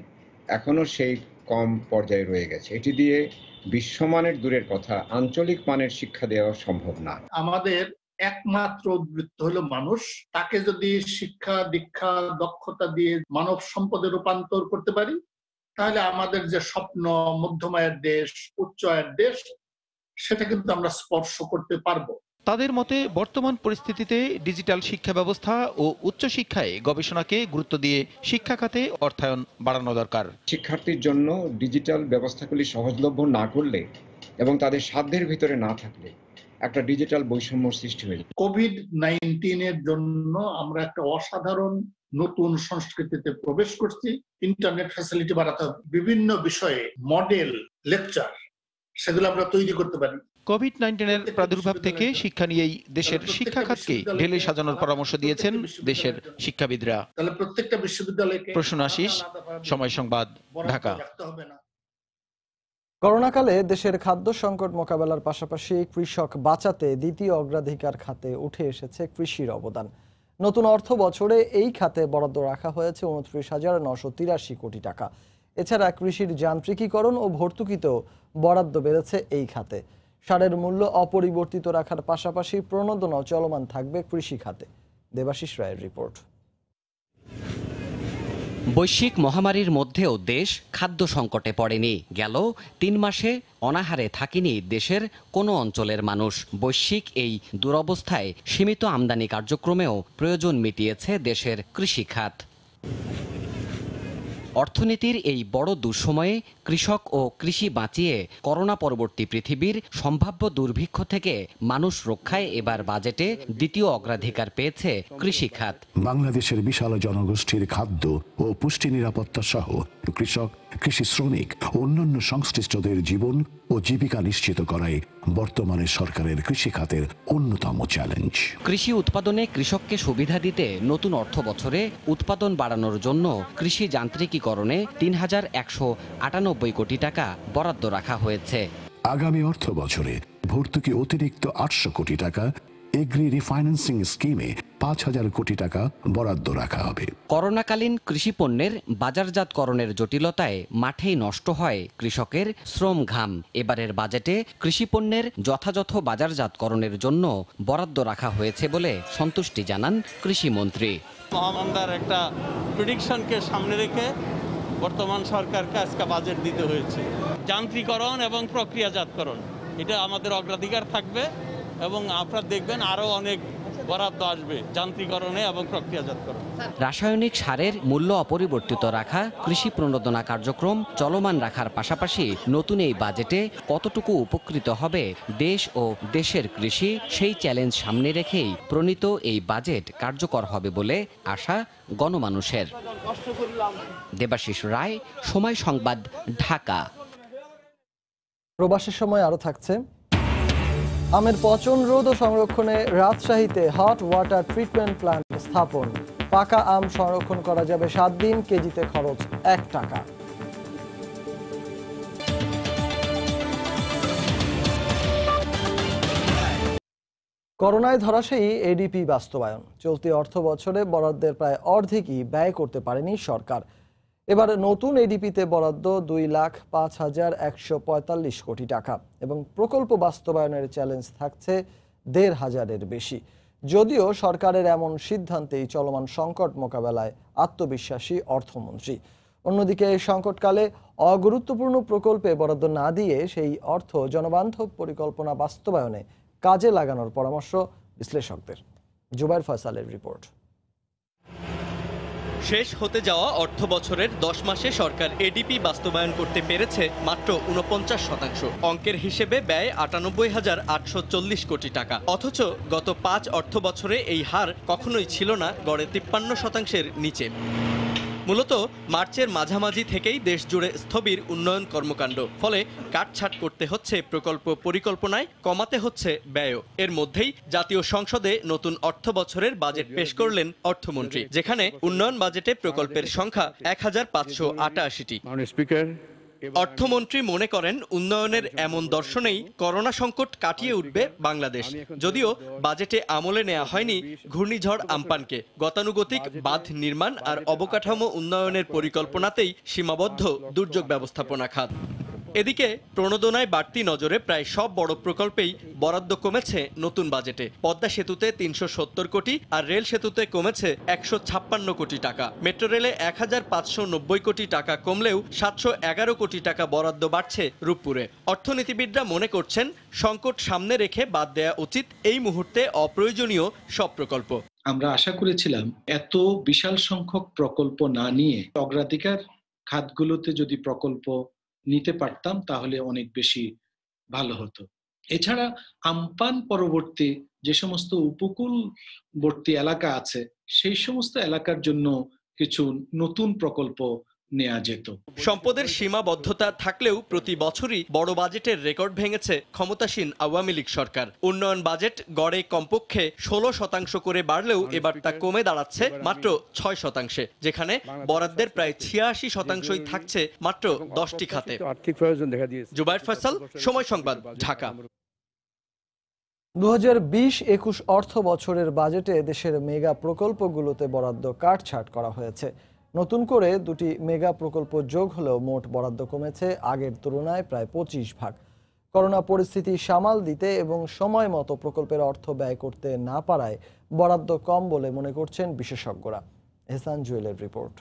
এখনো সেই কম পর্যায়ে রয়ে গেছে। এটি দিয়ে বিশ্বমানের দূরের কথা, আঞ্চলিক মানের শিক্ষা দেওয়া সম্ভব না। আমাদের একমাত্র উদ্বৃত্ত হলো মানুষ। তাকে যদি শিক্ষা দীক্ষা দক্ষতা দিয়ে মানব সম্পদে রূপান্তর করতে পারি, তাহলে আমাদের যে স্বপ্ন মধ্যম আয়ের দেশ, উচ্চ আয়ের দেশ, সেটা কিন্তু আমরা স্পর্শ করতে পারবো। তাদের মতে বর্তমান পরিস্থিতিতে ডিজিটাল শিক্ষা ব্যবস্থা ও উচ্চশিক্ষায় গবেষণাকে গুরুত্ব দিয়ে শিক্ষা খাতে অর্থায়ন বাড়ানো দরকার। শিক্ষার্থীর জন্য ডিজিটাল ব্যবস্থাগুলি সহজলভ্য না করলে এবং তাদের সাধ্যের ভিতরে না থাকলে একটা ডিজিটাল বৈষম্য সৃষ্টি হয়ে যায়। কোভিড-19 এর জন্য আমরা একটা অসাধারণ নতুন সংস্কৃতিতে প্রবেশ করছি। ইন্টারনেট ফ্যাসিলিটি বাড়াতে হবে, বিভিন্ন বিষয়ে মডেল লেকচার সেগুলো আমরা তৈরি করতে পারি। কোভিড-19 প্রাদুর্ভাব থেকে শিক্ষা নিয়েই দেশের শিক্ষা খাতকে ঢেলে সাজানোর পরামর্শ দিয়েছেন দেশের শিক্ষাবিদরা। তাহলে প্রত্যেকটা বিশ্ববিদ্যালয়কে। প্রসূন আশিস, সময় সংবাদ, ঢাকা। করোনাকালে দেশের খাদ্য সংকট মোকাবেলার পাশাপাশি কৃষক বাঁচাতে দ্বিতীয় অগ্রাধিকার খাতে উঠে এসেছে কৃষির অবদান। নতুন অর্থ বছরে এই খাতে বরাদ্দ রাখা হয়েছে 29,983 কোটি টাকা। এছাড়া কৃষির যান্ত্রিকীকরণ ও ভর্তুকিতেও বরাদ্দ বেড়েছে এই খাতে। সারের মূল্য অপরিবর্তিত রাখার পাশাপাশি প্রণোদনাও চলমান থাকবে কৃষি খাতে। দেবাশিস রায়ের রিপোর্ট। বৈশ্বিক মহামারীর মধ্যেও দেশ খাদ্য সংকটে পড়েনি। গেল 3 মাসে অনাহারে থাকেনি দেশের কোনো অঞ্চলের মানুষ। বৈশ্বিক এই দুরবস্থায় সীমিত আমদানি কার্যক্রমেও প্রয়োজন মিটিয়েছে দেশের কৃষি খাত। অর্থনীতির এই বড় দুঃসময়ে কৃষক ও কৃষি বাঁচিয়ে করোনা পরবর্তী পৃথিবীর সম্ভাব্য দুর্ভিক্ষ থেকে মানুষ রক্ষায় এবার বাজেটে দ্বিতীয় অগ্রাধিকার পেয়েছে কৃষি খাত। বাংলাদেশের বিশাল জনগোষ্ঠীর খাদ্য ও পুষ্টি নিরাপত্তা সহ কৃষক, কৃষি শ্রমিক ও অন্যান্য সংশ্লিষ্টদের জীবন ও জীবিকা নিশ্চিত করাই বর্তমানে সরকারের কৃষি খাতের অন্যতম চ্যালেঞ্জ। কৃষি উৎপাদনে কৃষককে সুবিধা দিতে নতুন অর্থ বছরে উৎপাদন বাড়ানোর জন্য কৃষি যান্ত্রিকীকরণে 3,198 কোটি টাকা বরাদ্দ রাখা হয়েছে। আগামী অর্থ বছরে ভর্তুকি অতিরিক্ত 800 কোটি টাকা, এগ্রি রিফাইন্যান্সিং স্কিমে 5,000 কোটি টাকা বরাদ্দ রাখা হবে। করোনাকালীন কৃষি পণ্যের বাজারজাতকরণের জটিলতায় মাঠেই নষ্ট হয় কৃষকের শ্রম ঘাম। এবারের বাজেটে কৃষি পণ্যের যথাযথ বাজারজাতকরণের জন্য বরাদ্দ রাখা হয়েছে বলে সন্তুষ্টি জানান কৃষিমন্ত্রী। মহামন্দার একটা প্রেডিকশনকে সামনে রেখে বর্তমান সরকারকে আজকে বাজেট দিতে হয়েছে। যান্ত্রিকরণ এবং প্রক্রিয়াজাতকরণ, এটা আমাদের অগ্রাধিকার থাকবে এবং আপনারা দেখবেন আরও অনেক বরাদ্দ আসবে যান্ত্রিকরণে এবং প্রক্রিয়াজাতকরণ। রাসায়নিক সারের মূল্য অপরিবর্তিত রাখা, কৃষি প্রণোদনা কার্যক্রম চলমান রাখার পাশাপাশি নতুন এই বাজেটে কতটুকু উপকৃত হবে দেশ ও দেশের কৃষি, সেই চ্যালেঞ্জ সামনে রেখেই প্রণীত এই বাজেট কার্যকর হবে বলে আশা গণমানুষের। দেবাশিস রায়, সময় সংবাদ, ঢাকা। প্রবাসের সময় আরো থাকছে আমের পচন রোধ ও সংরক্ষণে রাজশাহীতে হট ওয়াটার ট্রিটমেন্ট প্ল্যান্ট স্থাপন। পাকা আম সংরক্ষণ করা যাবে 7 দিন, কেজিতে খরচ 1 টাকা। করোনায় ধরাশায়ী এডিপি বাস্তবায়ন। চলতি অর্থ বছরে বরাদ্দের প্রায় অর্ধেকই ব্যয় করতে পারেনি সরকার। এবার নতুন এডিপিতে বরাদ্দ 2,05,145 কোটি টাকা এবং প্রকল্প বাস্তবায়নের চ্যালেঞ্জ থাকছে 1,500-এর বেশি। যদিও সরকারের এমন সিদ্ধান্তেই চলমান সংকট মোকাবেলায় আত্মবিশ্বাসী অর্থমন্ত্রী। অন্যদিকে এই সংকটকালে অগুরুত্বপূর্ণ প্রকল্পে বরাদ্দ না দিয়ে সেই অর্থ জনবান্ধব পরিকল্পনা বাস্তবায়নে কাজে লাগানোর পরামর্শ বিশ্লেষকদের। জুবাইর ফয়সালের রিপোর্ট। শেষ হতে যাওয়া অর্থ বছরের 10 মাসে সরকার এডিপি বাস্তবায়ন করতে পেরেছে মাত্র 49%। অঙ্কের হিসেবে ব্যয় 98,840 কোটি টাকা। অথচ গত 5 অর্থ বছরে এই হার কখনোই ছিল না গড়ে 53%-এর নিচে। মূলত মার্চের মাঝামাঝি থেকেই দেশ জুড়ে স্থবির উন্নয়ন কর্মকাণ্ড। ফলে কাটছাট করতে হচ্ছে প্রকল্প পরিকল্পনায়, কমাতে হচ্ছে ব্যয়। এর মধ্যেই জাতীয় সংসদে নতুন অর্থ বছরের বাজেট পেশ করলেন অর্থমন্ত্রী, যেখানে উন্নয়ন বাজেটে প্রকল্পের সংখ্যা 1,588টি। অর্থমন্ত্রী মনে করেন উন্নয়নের এমন দর্শনেই করোনা সংকট কাটিয়ে উঠবে বাংলাদেশ। যদিও বাজেটে আমলে নেওয়া হয়নি ঘূর্ণিঝড় আম্পানকে। গতানুগতিক বাঁধ নির্মাণ আর অবকাঠামো উন্নয়নের পরিকল্পনাতেই সীমাবদ্ধ দুর্যোগ ব্যবস্থাপনা খাত। এদিকে প্রণোদনায় বাড়তি নজরে প্রায় সব বড় প্রকল্পেই বরাদ্দ কমেছে নতুন বাজেটে। পদ্মা সেতুতে 370 কোটি আর রেল সেতুতে কমেছে 156 কোটি টাকা। মেট্রো রেলে 1,590 কোটি টাকা কমলেও 711 কোটি টাকা বরাদ্দ বাড়ছে রূপপুরে। অর্থনীতিবিদরা মনে করছেন সংকট সামনে রেখে বাদ দেয়া উচিত এই মুহূর্তে অপ্রয়োজনীয় সব প্রকল্প। আমরা আশা করেছিলাম এত বিশাল সংখ্যক প্রকল্প না নিয়ে অগ্রাধিকার খাতগুলোতে যদি প্রকল্প নিতে পারতাম তাহলে অনেক বেশি ভালো হতো। এছাড়া আমপান পরবর্তী যে সমস্ত উপকূলবর্তী এলাকা আছে সেই সমস্ত এলাকার জন্য কিছু নতুন প্রকল্প নেওয়া যেত। সম্পদের সীমাবদ্ধতা থাকলেও প্রতি বছরই বড় বাজেটের রেকর্ড ভেঙেছে ক্ষমতাসীন আওয়ামী লীগ সরকার। উন্নয়ন বাজেট গড়ে কমপক্ষে 16% করে বাড়লেও এবার তা কমে দাঁড়াচ্ছে মাত্র 6%, যেখানে বরাদ্দের প্রায় 86%ই থাকছে মাত্র 10টি খাতে। জুবাইর ফয়সাল, সময় সংবাদ, ঢাকা। 2020-21 অর্থ বছরের বাজেটে দেশের মেগা প্রকল্পগুলোতে বরাদ্দ কাটছাট করা হয়েছে। নতুন করে 2টি মেগা প্রকল্প যোগ হলেও মোট বরাদ্দ কমেছে আগের তুলনায় প্রায় 25%। করোনা পরিস্থিতি সামাল দিতে এবং সময় মতো প্রকল্পের অর্থ ব্যয় করতে না পারায় বরাদ্দ কম বলে মনে করছেন বিশেষজ্ঞরা। এহসান জুয়েলের রিপোর্ট।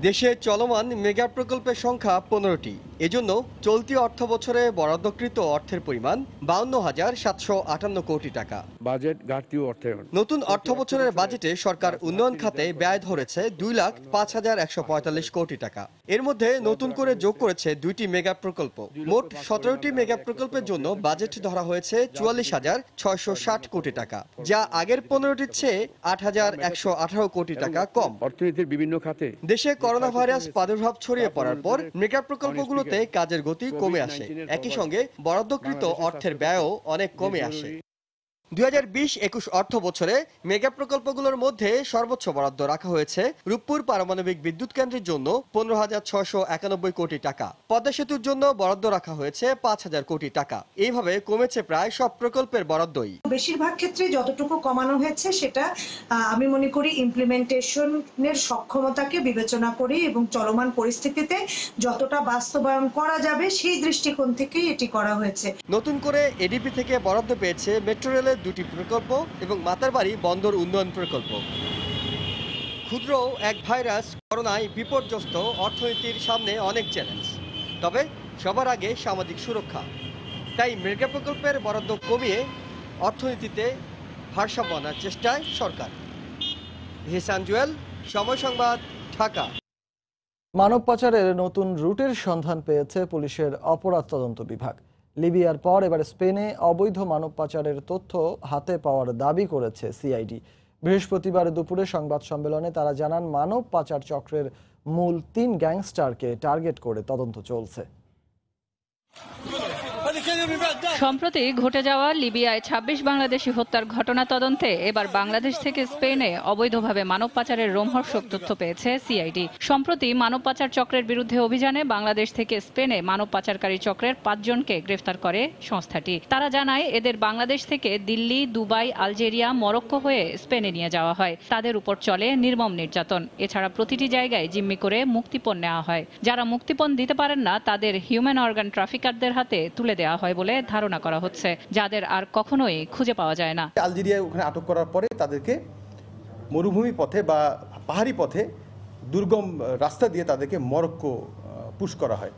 দেশে চলমান মেগা প্রকল্পের সংখ্যা 15টি। এজন্য চলতি অর্থ বছরে বরাদ্দকৃত অর্থের পরিমাণ 52,758 কোটি টাকা। বাজেট ঘাটতি ও অর্থায়ন। নতুন অর্থ বছরের বাজেটে সরকার উন্নয়ন খাতে ব্যয় ধরেছে 2,05,145 কোটি টাকা। এর মধ্যে নতুন করে যোগ করেছে 2টি মেগা প্রকল্প। মোট 17টি মেগা প্রকল্পের জন্য বাজেট ধরা হয়েছে 44,660 কোটি টাকা, যা আগের 15টির চেয়ে 8,118 কোটি টাকা কম। অর্থনীতির বিভিন্ন খাতে দেশে করোনা ভাইরাস প্রাদুর্ভাব ছড়িয়ে পড়ার পর মেগা প্রকল্পগুলোতে কাজের গতি কমে আসে। একই সঙ্গে বরাদ্দকৃত অর্থের ব্যয়ও অনেক কমে আসে। 2020-21 অর্থ বছরে মেগা প্রকল্পগুলোর মধ্যে সর্বোচ্চ বরাদ্দ রাখা হয়েছে রূপপুর পারমাণবিক বিদ্যুৎ কেন্দ্রের জন্য 15,691 কোটি টাকা। পদ্মা সেতুর জন্য বরাদ্দ রাখা হয়েছে 5,000 কোটি টাকা। এইভাবে কমেছে প্রায় সব প্রকল্পের বরাদ্দই। বেশিরভাগ ক্ষেত্রে যতটুকু কমানো হয়েছে সেটা আমি মনে করি ইমপ্লিমেন্টেশনের সক্ষমতাকে বিবেচনা করে এবং চলমান পরিস্থিতিতে যতটা বাস্তবায়ন করা যাবে সেই দৃষ্টিকোণ থেকেই এটি করা হয়েছে। নতুন করে এডিপি থেকে বরাদ্দ পেয়েছে মেট্রো রেলের 2টি প্রকল্প এবং মাতারবাড়ি বন্দর উন্নয়ন প্রকল্প। ক্ষুদ্র এক ভাইরাস করোনায় বিপর্যস্ত অর্থনীতির সামনে অনেক চ্যালেঞ্জ, তবে সবার আগে সামাজিক সুরক্ষা। তাই মেগা প্রকল্পের বরাদ্দ কমিয়ে অর্থনীতিতে ভারসাম্য আনার চেষ্টায় সরকার। এহসান জুয়েল, সময় সংবাদ, ঢাকা। মানব পাচারের নতুন রুটের সন্ধান পেয়েছে পুলিশের অপরাধ তদন্ত বিভাগ। লিবিয়ার পর এবার স্পেনে অবৈধ মানব পাচারের তথ্য হাতে পাওয়ার দাবি করেছে সিআইডি। বৃহস্পতিবার দুপুরে সংবাদ সম্মেলনে তারা জানান মানব পাচার চক্রের মূল 3 গ্যাংস্টারকে টার্গেট করে তদন্ত চলছে। সম্প্রতি ঘটে যাওয়া লিবিয়ায় ২৬ বাংলাদেশি হত্যার ঘটনা তদন্তে এবার বাংলাদেশ থেকে স্পেনে অবৈধভাবে মানব পাচারের রোমহর্ষক তথ্য পেয়েছে সিআইডি। সম্প্রতি মানব পাচার চক্রের বিরুদ্ধে অভিযানে বাংলাদেশ থেকে স্পেনে মানব পাচারকারী চক্রের ৫ জনকে গ্রেফতার করে সংস্থাটি। তারা জানায় এদের বাংলাদেশ থেকে দিল্লি, দুবাই, আলজেরিয়া, মরক্কো হয়ে স্পেনে নিয়ে যাওয়া হয়। তাদের উপর চলে নির্মম নির্যাতন। এছাড়া প্রতিটি জায়গায় জিম্মি করে মুক্তিপণ নেওয়া হয়। যারা মুক্তিপণ দিতে পারেন না তাদের হিউম্যান অর্গান ট্রাফিকারদের হাতে তুলে দেওয়া হয় বলে ধারণা করা হচ্ছে, যাদের আর কখনোই খুঁজে পাওয়া যায় না। আলজেরিয়ায় ওখানে আটক করার পরে তাদেরকে মরুভূমি পথে বা পাহাড়ি পথে দুর্গম রাস্তা দিয়ে তাদেরকে মরক্কো পুশ করা হয়।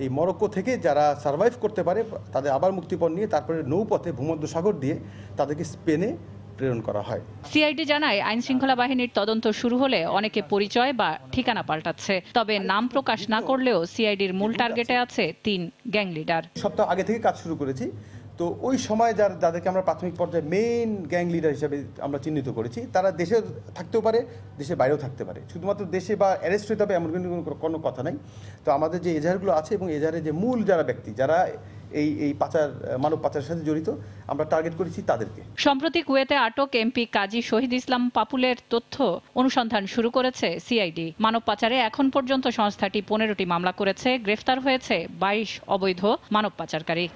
এই মরক্কো থেকে যারা সার্ভাইভ করতে পারে তাদের আবার মুক্তিপণ নিয়ে তারপরে নৌপথে ভূমধ্যসাগর দিয়ে তাদেরকে স্পেনে প্রেরণ করা হয়। সিআইডি জানায় আইন শৃঙ্খলা বাহিনীর তদন্ত শুরু হলে অনেকে পরিচয় বা ঠিকানা পাল্টাচ্ছে। তবে নাম প্রকাশ না করলেও সিআইডির মূল টার্গেটে আছে ৩ গ্যাং লিডার। সপ্তাহ আগে থেকে কাজ শুরু করেছি, তো ওই সময় যাদেরকে আমরা প্রাথমিক পর্যায়ে মেইন গ্যাং লিডার হিসেবে আমরা চিহ্নিত করেছি, তারা দেশে থাকতেও পারে, দেশের বাইরেও থাকতে পারে। শুধুমাত্র দেশে বা অ্যারেস্ট হতে হবে এমন কোনো কথা নাই। তো আমাদের যে এজাহারগুলো আছে এবং এজাহারের যে মূল যারা ব্যক্তি যারা এই মানব পাচারের সাথে জড়িত, আমরা টার্গেট করেছি তাদেরকে। সম্প্রতি কুয়েতে আটক এমপি কাজী শহীদ ইসলাম পাপুলের তথ্য অনুসন্ধান শুরু করেছে সিআইডি। মানব পাচারে এখন পর্যন্ত সংস্থাটি 15টি মামলা করেছে। গ্রেফতার হয়েছে 22 অবৈধ মানব পাচারকারী।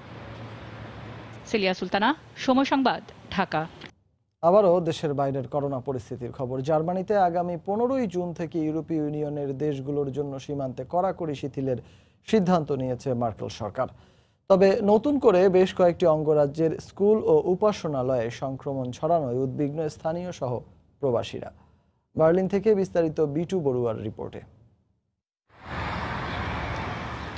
সিলিয়া সুলতানা, সময় সংবাদ, ঢাকা। আবারও দেশের বাইরের করোনা পরিস্থিতির খবর। জার্মানিতে আগামী 15ই জুন থেকে ইউরোপীয় ইউনিয়নের দেশগুলোর জন্য সীমান্তে কড়াকড়ি শিথিলের সিদ্ধান্ত নিয়েছে মার্কেল সরকার। তবে নতুন করে বেশ কয়েকটি অঙ্গরাজ্যের স্কুল ও উপাসনালয়ে সংক্রমণ ছড়ানোয় উদ্বিগ্ন স্থানীয় সহ প্রবাসীরা। বার্লিন থেকে বিস্তারিত বিটু বড়ুয়ার রিপোর্টে।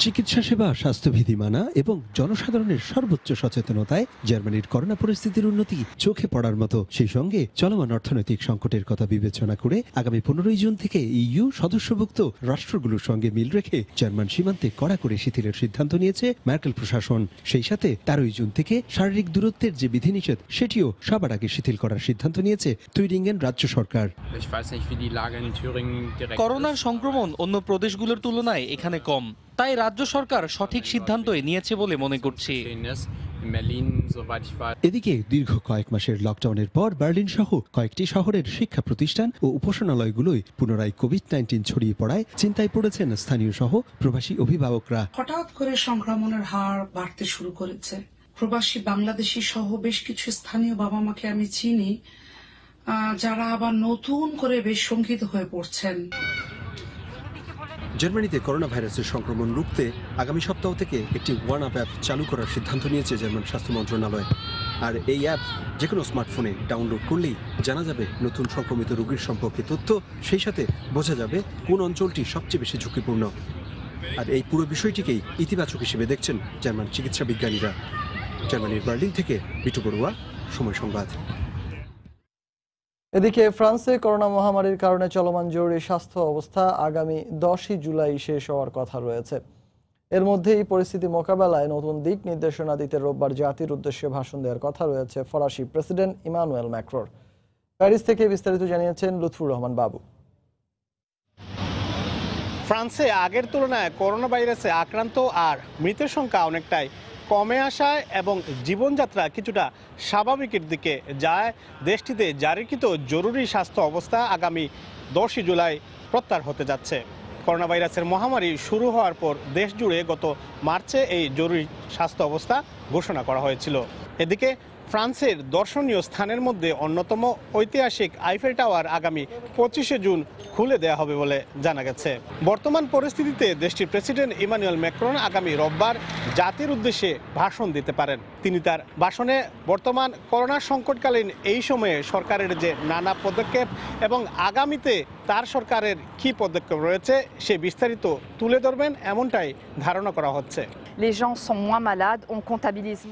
চিকিৎসা সেবা, স্বাস্থ্যবিধি মানা এবং জনসাধারণের সর্বোচ্চ সচেতনতায় জার্মানির করোনা পরিস্থিতির উন্নতি চোখে পড়ার মতো। সেই সঙ্গে চলমান অর্থনৈতিক সংকটের কথা বিবেচনা করে আগামী 15ই জুন থেকে ইইউ সদস্যভুক্ত রাষ্ট্রগুলোর সঙ্গে মিল রেখে জার্মান সীমান্তে কড়াকড়ি শিথিলের সিদ্ধান্ত নিয়েছে মার্কেল প্রশাসন। সেই সাথে 13ই জুন থেকে শারীরিক দূরত্বের যে বিধিনিষেধ সেটিও সবার আগে শিথিল করার সিদ্ধান্ত নিয়েছে থুরিঙ্গেন রাজ্য সরকার। করোনার সংক্রমণ অন্য প্রদেশগুলোর তুলনায় এখানে কম, তাই রাজ্য সরকার সঠিক সিদ্ধান্তই নিয়েছে বলে মনে করছি। এদিকে দীর্ঘ কয়েক মাসের লকডাউনের পর বার্লিন সহ কয়েকটি শহরের শিক্ষা প্রতিষ্ঠান ও উপাসনালয়গুলোয় পুনরায় কোভিড-19 ছড়িয়ে পড়ায় চিন্তায় পড়েছেন স্থানীয় সহ প্রবাসী অভিভাবকরা। হঠাৎ করে সংক্রমণের হার বাড়তে শুরু করেছে। প্রবাসী বাংলাদেশি সহ বেশ কিছু স্থানীয় বাবা মাকে আমি চিনি যারা আবার নতুন করে বেশ শঙ্কিত হয়ে পড়ছেন। জার্মানিতে করোনা ভাইরাসের সংক্রমণ রুখতে আগামী সপ্তাহ থেকে একটি ওয়ান-আপ অ্যাপ চালু করার সিদ্ধান্ত নিয়েছে জার্মান স্বাস্থ্য মন্ত্রণালয়। আর এই অ্যাপ যে কোনো স্মার্টফোনে ডাউনলোড করলেই জানা যাবে নতুন সংক্রমিত রোগীর সম্পর্কে তথ্য, সেই সাথে বোঝা যাবে কোন অঞ্চলটি সবচেয়ে বেশি ঝুঁকিপূর্ণ। আর এই পুরো বিষয়টিকেই ইতিবাচক হিসেবে দেখছেন জার্মান চিকিৎসা বিজ্ঞানীরা। জার্মানির বার্লিন থেকে বিটু বড়ুয়া, সময় সংবাদ। এদিকে ফ্রান্সে করোনা মহামারীর কারণে চলমান জরুরি স্বাস্থ্য অবস্থা আগামী 10ই জুলাই শেষ হওয়ার কথা রয়েছে। এর মধ্যেই পরিস্থিতি মোকাবেলায় নতুন দিক নির্দেশনা দিতে রোববার জাতির উদ্দেশ্যে ভাষণ দেওয়ার কথা রয়েছে ফরাসি প্রেসিডেন্ট ইমানুয়েল ম্যাক্রোর। প্যারিস থেকে বিস্তারিত জানিয়েছেন লুৎফুর রহমান বাবু। ফ্রান্সে আগের তুলনায় করোনা ভাইরাসে আক্রান্ত আর মৃতের সংখ্যা অনেকটাই কমে আসায় এবং জীবনযাত্রা কিছুটা স্বাভাবিকের দিকে যায় দেশটিতে জারিকৃত জরুরি স্বাস্থ্য অবস্থা আগামী 10ই জুলাই প্রত্যাহার হতে যাচ্ছে। করোনা ভাইরাসের মহামারী শুরু হওয়ার পর দেশ জুড়ে গত মার্চে এই জরুরি স্বাস্থ্য অবস্থা ঘোষণা করা হয়েছিল। এদিকে ফ্রান্সের দর্শনীয় স্থানের মধ্যে অন্যতম ঐতিহাসিক আইফেল টাওয়ার আগামী 25শে জুন খুলে দেওয়া হবে বলে জানা গেছে। বর্তমান পরিস্থিতিতে দেশটির প্রেসিডেন্ট ইমানুয়েল ম্যাক্রন আগামী রোববার জাতির উদ্দেশ্যে ভাষণ দিতে পারেন। তিনি তার ভাষণে বর্তমান করোনা সংকটকালীন এই সময়ে সরকারের যে নানা পদক্ষেপ এবং আগামীতে তার সরকারের কী পদক্ষেপ রয়েছে সে বিস্তারিত তুলে ধরবেন, এমনটাই ধারণা করা হচ্ছে।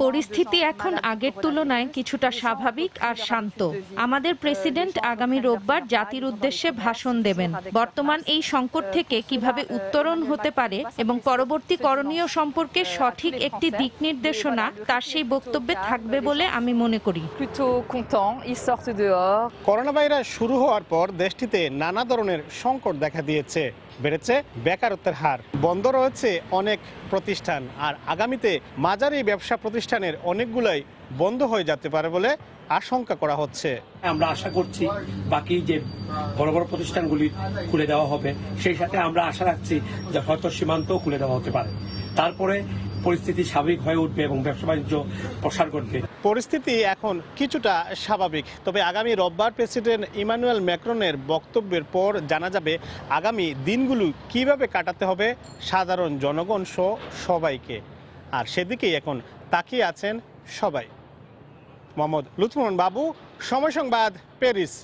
পরিস্থিতি এখন আগের তুলনায় কিছুটা স্বাভাবিক আর শান্ত। আমাদের প্রেসিডেন্ট আগামী রোববার জাতির উদ্দেশ্যে ভাষণ দেবেন। বর্তমান এই সংকট থেকে কিভাবে উত্তরণ হতে পারে এবং পরবর্তী করণীয় সম্পর্কে সঠিক একটি দিক নির্দেশনা তার সেই বক্তব্যে থাকবে বলে আমি মনে করি। করোনা ভাইরাস শুরু হওয়ার পর দেশটিতে নানা ধরনের সংকট দেখা দিয়েছে। বেড়েছে বেকারত্বের হার, বন্ধ রয়েছে অনেক প্রতিষ্ঠান, আর আগামীতে মাঝারি ব্যবসা প্রতিষ্ঠানের অনেকগুলাই বন্ধ হয়ে যেতে পারে বলে আশঙ্কা করা হচ্ছে। আমরা আশা করছি বাকি যে বড় বড় প্রতিষ্ঠানগুলি খুলে দেওয়া হবে, সেই সাথে আমরা আশা রাখছি যে হয়তো সীমান্তও খুলে দেওয়া হতে পারে। তারপরে পরিস্থিতি স্বাভাবিক হয়ে উঠবে এবং ব্যবসা বাণিজ্য প্রসার করবে। পরিস্থিতি এখন কিছুটা স্বাভাবিক, তবে আগামী রোববার প্রেসিডেন্ট ইমানুয়েল ম্যাক্রনের বক্তব্যের পর জানা যাবে আগামী দিনগুলো কিভাবে কাটাতে হবে সাধারণ জনগণ সহ সবাইকে, আর সেদিকেই এখন তাকিয়ে আছেন সবাই। মোহাম্মদ লুৎফুমান বাবু, সময় সংবাদ, প্যারিস।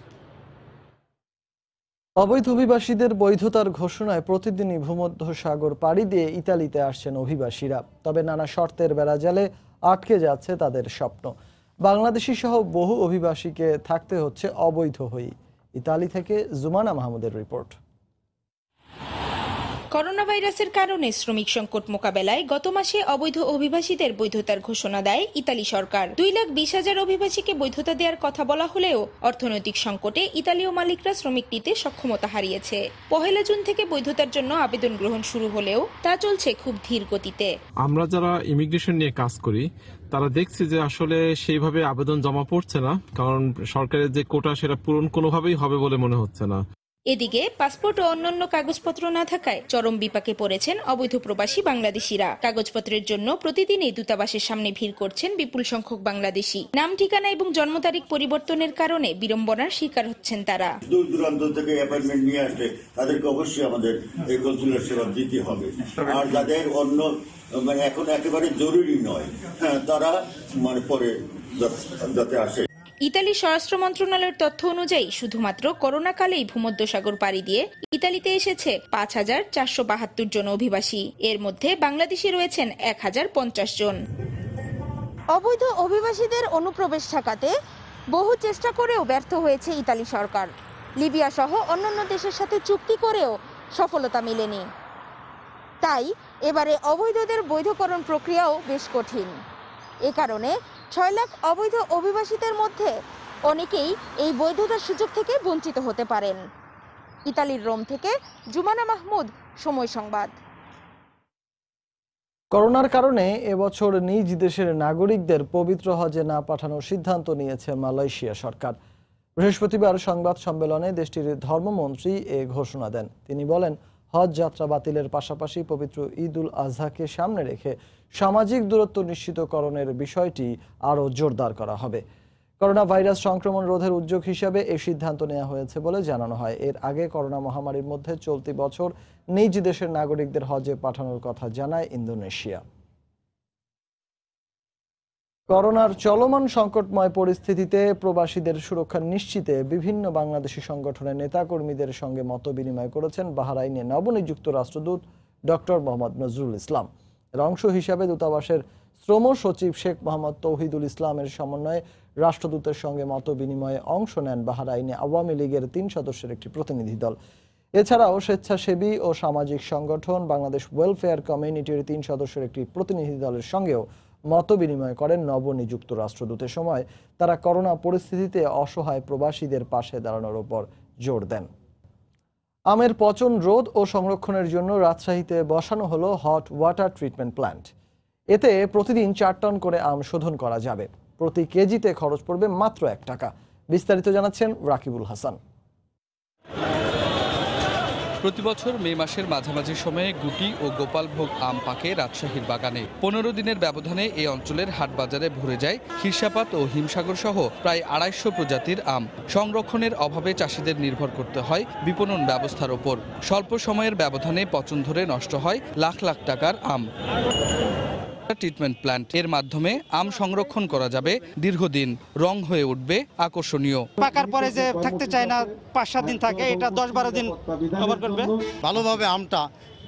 অবৈধ অভিবাসীদের বৈধতার ঘোষণায় প্রতিদিনই ভূমধ্য সাগর পাড়ি দিয়ে ইতালিতে আসছেন অভিবাসীরা, তবে নানা শর্তের বেড়াজালে আটকে যাচ্ছে তাদের স্বপ্ন। বাংলাদেশি সহ বহু অভিবাসীকে থাকতে হচ্ছে অবৈধ হয়েই। ইতালি থেকে জুমানা মাহমুদের রিপোর্ট। করোনা ভাইরাসের কারণে শ্রমিক সংকট মোকাবেলায় গত মাসে অবৈধ অভিবাসীদের বৈধতার ঘোষণা দেয় ইতালি সরকার। 2,20,000 অভিবাসীকে বৈধতা দেওয়ার কথা বলা হলেও অর্থনৈতিক সংকটে ইতালীয় মালিকরা শ্রমিক নিতে সক্ষমতা হারিয়েছে। 1 জুন থেকে বৈধতার জন্য আবেদন গ্রহণ শুরু হলেও তা চলছে খুব ধীর গতিতে। আমরা যারা ইমিগ্রেশন নিয়ে কাজ করি তারা দেখছি যে আসলে সেইভাবে আবেদন জমা পড়ছে না, কারণ সরকারের যে কোটা সেটা পূরণ কোনোভাবেই হবে বলে মনে হচ্ছে না। এদিকে পাসপোর্ট ও অন্যান্য কাগজপত্র না থাকায় চরম বিপাকে পড়েছেন অবৈধ প্রবাসী বাংলাদেশিরা। কাগজপত্রের জন্য প্রতিদিনই দূতাবাসের সামনে ভিড় করছেন বিপুল সংখ্যক বাংলাদেশি। নাম, ঠিকানা এবং জন্ম তারিখ পরিবর্তনের কারণে বিড়ম্বনার শিকার হচ্ছেন তারা। দূর দূরান্ত থেকে অ্যাপয়েন্টমেন্ট নিয়ে আসলে তাদেরকে অবশ্যই আমাদের এই কনসুলার সেবা দিতে হবে। আর যাদের অন্য এখন একেবারে জরুরি নয়, তারা পরে যাতে আসে। ইতালির স্বরাষ্ট্র মন্ত্রণালয়ের তথ্য অনুযায়ী শুধুমাত্র করোনা কালেই ভূমধ্যসাগর পাড়ি দিয়ে ইতালিতে এসেছে 5,472 জন অভিবাসী। এর মধ্যে বাংলাদেশি রয়েছেন 1,050 জন। অবৈধ অভিবাসীদের অনুপ্রবেশ ঠেকাতে বহু চেষ্টা করেও ব্যর্থ হয়েছে ইতালি সরকার। লিবিয়া সহ অন্যান্য দেশের সাথে চুক্তি করেও সফলতা মেলেনি। তাই এবারে অবৈধদের বৈধকরণ প্রক্রিয়াও বেশ কঠিন। এ কারণে 6 লাখ অবৈধ অভিবাসীদের মধ্যে অনেকেই এই বৈধতার সুযোগ থেকে বঞ্চিত হতে পারেন। ইতালির রোম থেকে জুমানা মাহমুদ, সময় সংবাদ। করোনার কারণে এবছর নিজ দেশের নাগরিকদের পবিত্র হজে না পাঠানোর সিদ্ধান্ত নিয়েছে মালয়েশিয়া সরকার। বৃহস্পতিবার সংবাদ সম্মেলনে দেশটির ধর্মমন্ত্রী এ ঘোষণা দেন। তিনি বলেন, হজ যাত্রা বাতিলের পাশাপাশি পবিত্র ঈদ উল আজহাকে সামনে রেখে সামাজিক দূরত্ব নিশ্চিতকরণের বিষয়টি আরও জোরদার করা হবে। করোনা ভাইরাস সংক্রমণ রোধের উদ্যোগ হিসাবে এই সিদ্ধান্ত নেওয়া হয়েছে বলে জানানো হয়। এর আগে করোনা মহামারীর মধ্যে চলতি বছর নিজ দেশের নাগরিকদের হজে পাঠানোর কথা জানায় ইন্দোনেশিয়া। করোনার চলমান সংকটময় পরিস্থিতিতে প্রবাসীদের সুরক্ষা নিশ্চিতে বিভিন্ন বাংলাদেশি সংগঠনের নেতাকর্মীদের সঙ্গে মত বিনিময় করেছেন বাহরাইনে নবনিযুক্ত রাষ্ট্রদূত ডক্টর মোহাম্মদ নজরুল ইসলাম। এর অংশ হিসাবে দূতাবাসের শ্রম সচিব শেখ মোহাম্মদ তৌহিদুল ইসলামের সমন্বয়ে রাষ্ট্রদূতের সঙ্গে মত বিনিময়ে অংশ নেন বাহরাইনে আওয়ামী লীগের 3 সদস্যের একটি প্রতিনিধি দল। এছাড়াও স্বেচ্ছাসেবী ও সামাজিক সংগঠন বাংলাদেশ ওয়েলফেয়ার কমিউনিটির 3 সদস্যের একটি প্রতিনিধি দলের সঙ্গেও মত বিনিময় করেন নবনিযুক্ত রাষ্ট্রদূতের। সময় তারা করোনা পরিস্থিতিতে অসহায় প্রবাসীদের পাশে দাঁড়ানোর উপর জোর দেন। আমের পচন রোধ ও সংরক্ষণের জন্য রাজশাহীতে বসানো হলো হট ওয়াটার ট্রিটমেন্ট প্ল্যান্ট। এতে প্রতিদিন 4 টন করে আম শোধন করা যাবে। প্রতি কেজিতে খরচ পড়বে মাত্র 1 টাকা। বিস্তারিত জানাচ্ছেন রাকিবুল হাসান। প্রতি বছর মে মাসের মাঝামাঝি সময়ে গুটি ও গোপালভোগ আম পাকে রাজশাহীর বাগানে। 15 দিনের ব্যবধানে এই অঞ্চলের হাট বাজারে ভরে যায় খিরসাপাত ও হিমসাগর সহ প্রায় 250 প্রজাতির আম। সংরক্ষণের অভাবে চাষিদের নির্ভর করতে হয় বিপণন ব্যবস্থার ওপর। স্বল্প সময়ের ব্যবধানে পচন ধরে নষ্ট হয় লাখ লাখ টাকার আম। ট্রিটমেন্ট প্ল্যান্ট এর মাধ্যমে আম সংরক্ষণ করা যাবে দীর্ঘদিন, রং হয়ে উঠবে আকর্ষণীয়। পাকার পরে যে থাকতে চায় না 5-7 দিন থাকে, এটা 10-12 দিন কভার করবে। ভালোভাবে আমটা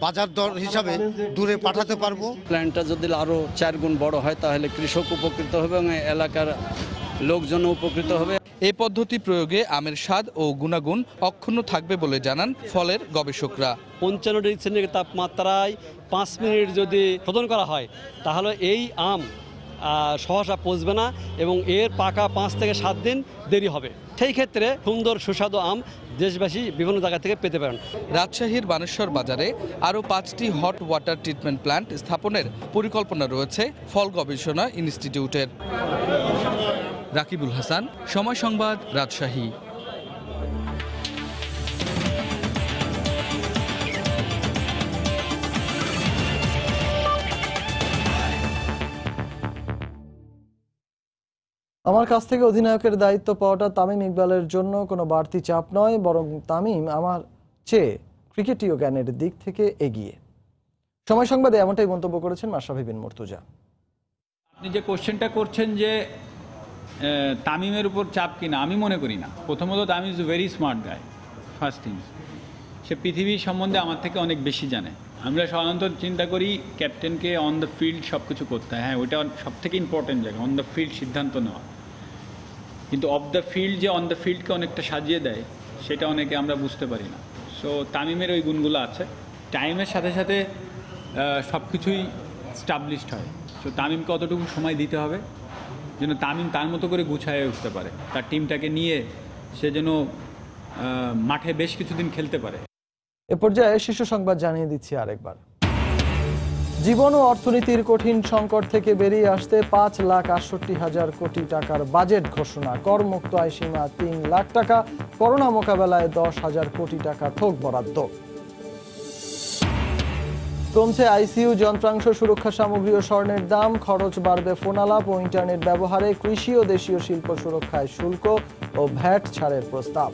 বাজার দর হিসাবে দূরে পাঠাতে পারবো। প্ল্যান্টটা যদি আরো 4 গুণ বড় হয় তাহলে কৃষক উপকৃত হবে এবং এলাকার লোকজন উপকৃত হবে। এই পদ্ধতি প্রয়োগে আমের স্বাদ ও গুণাগুণ অক্ষুণ্ণ থাকবে বলে জানান ফলের গবেষকরা। 55 ডিগ্রি সেন্টিগ্রেড তাপমাত্রায় 5 মিনিট যদি শোধন করা হয় তাহলে এই আম সহসা পচবে না এবং এর পাকা 5 থেকে 7 দিন দেরি হবে। সেই ক্ষেত্রে সুন্দর সুস্বাদু আম দেশবাসী বিভিন্ন জায়গা থেকে পেতে পারেন। রাজশাহীর বানেশ্বর বাজারে আরও 5টি হট ওয়াটার ট্রিটমেন্ট প্ল্যান্ট স্থাপনের পরিকল্পনা রয়েছে ফল গবেষণা ইনস্টিটিউটের। রাকিবুল হাসান, সময় সংবাদ, রাজশাহী। আমার কাছ থেকে অধিনায়কের দায়িত্ব পাওয়াটা তামিম ইকবালের জন্য কোনো বাড়তি চাপ নয়, বরং তামিম আমার চেয়ে ক্রিকেটীয় জ্ঞানের দিক থেকে এগিয়ে। সময় সংবাদে এমনটাই মন্তব্য করেছেন মাশরাফি বিন মুর্তজা। আপনি যে কোশ্চেনটা করছেন যে তামিমের উপর চাপ কিনা, আমি মনে করি না। প্রথমত Tamim is very smart guy, first things. সে পৃথিবী সম্বন্ধে আমার থেকে অনেক বেশি জানে। আমরা সাধারণত চিন্তা করি ক্যাপ্টেনকে অন দ্য ফিল্ড সব কিছু করতে হয়, হ্যাঁ ওইটা সব থেকে ইম্পর্টেন্ট জায়গা, অন দ্য ফিল্ড সিদ্ধান্ত নেওয়া। কিন্তু অফ দ্য ফিল্ড যে অন দ্য ফিল্ডকে অনেকটা সাজিয়ে দেয়, সেটা অনেকে আমরা বুঝতে পারি না। সো তামিমের ওই গুণগুলো আছে। টাইমের সাথে সাথে সব কিছুই স্টাবলিশড হয়। সো তামিমকে অতটুকু সময় দিতে হবে যেন তামিম তার মতো করে গুছায় উঠতে পারে, তার টিমটাকে নিয়ে সে যেন মাঠে বেশ কিছুদিন খেলতে পারে। এ পর্যায়ে শীর্ষ সংবাদ জানিয়ে দিচ্ছি আরেকবার। জীবন ও অর্থনীতির কঠিন সংকট থেকে বেরিয়ে আসতে 5,68,000 কোটি টাকার বাজেট ঘোষণা। করমুক্ত আয় সীমা 3 লাখ টাকা। করোনা মোকাবেলায় 10,000 কোটি টাকা থোক বরাদ্দ। কমছে আইসিইউ যন্ত্রাংশ, সুরক্ষা সামগ্রী ও স্বর্ণের দাম। খরচ বাড়বে ফোনালাপ ও ইন্টারনেট ব্যবহারে। কৃষি ও দেশীয় শিল্প সুরক্ষায় শুল্ক ও ভ্যাট ছাড়ের প্রস্তাব।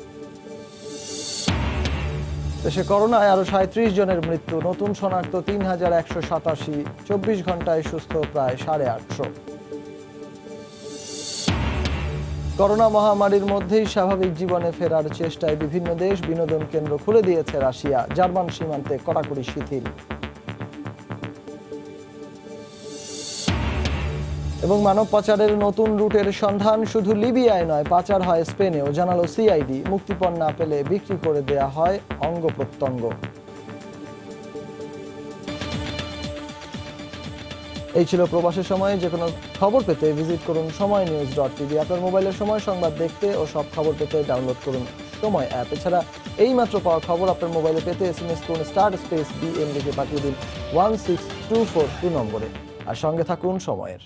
দেশে করোনায় আরো 37 জনের মৃত্যু। নতুন শনাক্ত 3,187। 24 ঘন্টায় সুস্থ প্রায় 850। করোনা মহামারীর মধ্যেই স্বাভাবিক জীবনে ফেরার চেষ্টায় বিভিন্ন দেশ। বিনোদন কেন্দ্র খুলে দিয়েছে রাশিয়া। জার্মান সীমান্তে কড়াকড়ি শিথিল। এবং মানব পাচারের নতুন রুটের সন্ধান শুধু লিবিয়ায় নয়, পাচার হয় স্পেনেও, জানালো সিআইডি। মুক্তিপণ না পেলে বিক্রি করে দেয়া হয় অঙ্গ প্রত্যঙ্গ। এই ছিল প্রবাসের সময়ে। যে কোনো খবর পেতে ভিজিট করুন সময়নিউজ.tv। আপনার মোবাইলের সময় সংবাদ দেখতে ও সব খবর পেতে ডাউনলোড করুন সময় অ্যাপ। এছাড়া এই মাত্র পাওয়া খবর আপনার মোবাইলে পেতে SMS করুন *BN লিখে পাঠিয়ে দিন 16242 নম্বরে। আর সঙ্গে থাকুন সময়ের।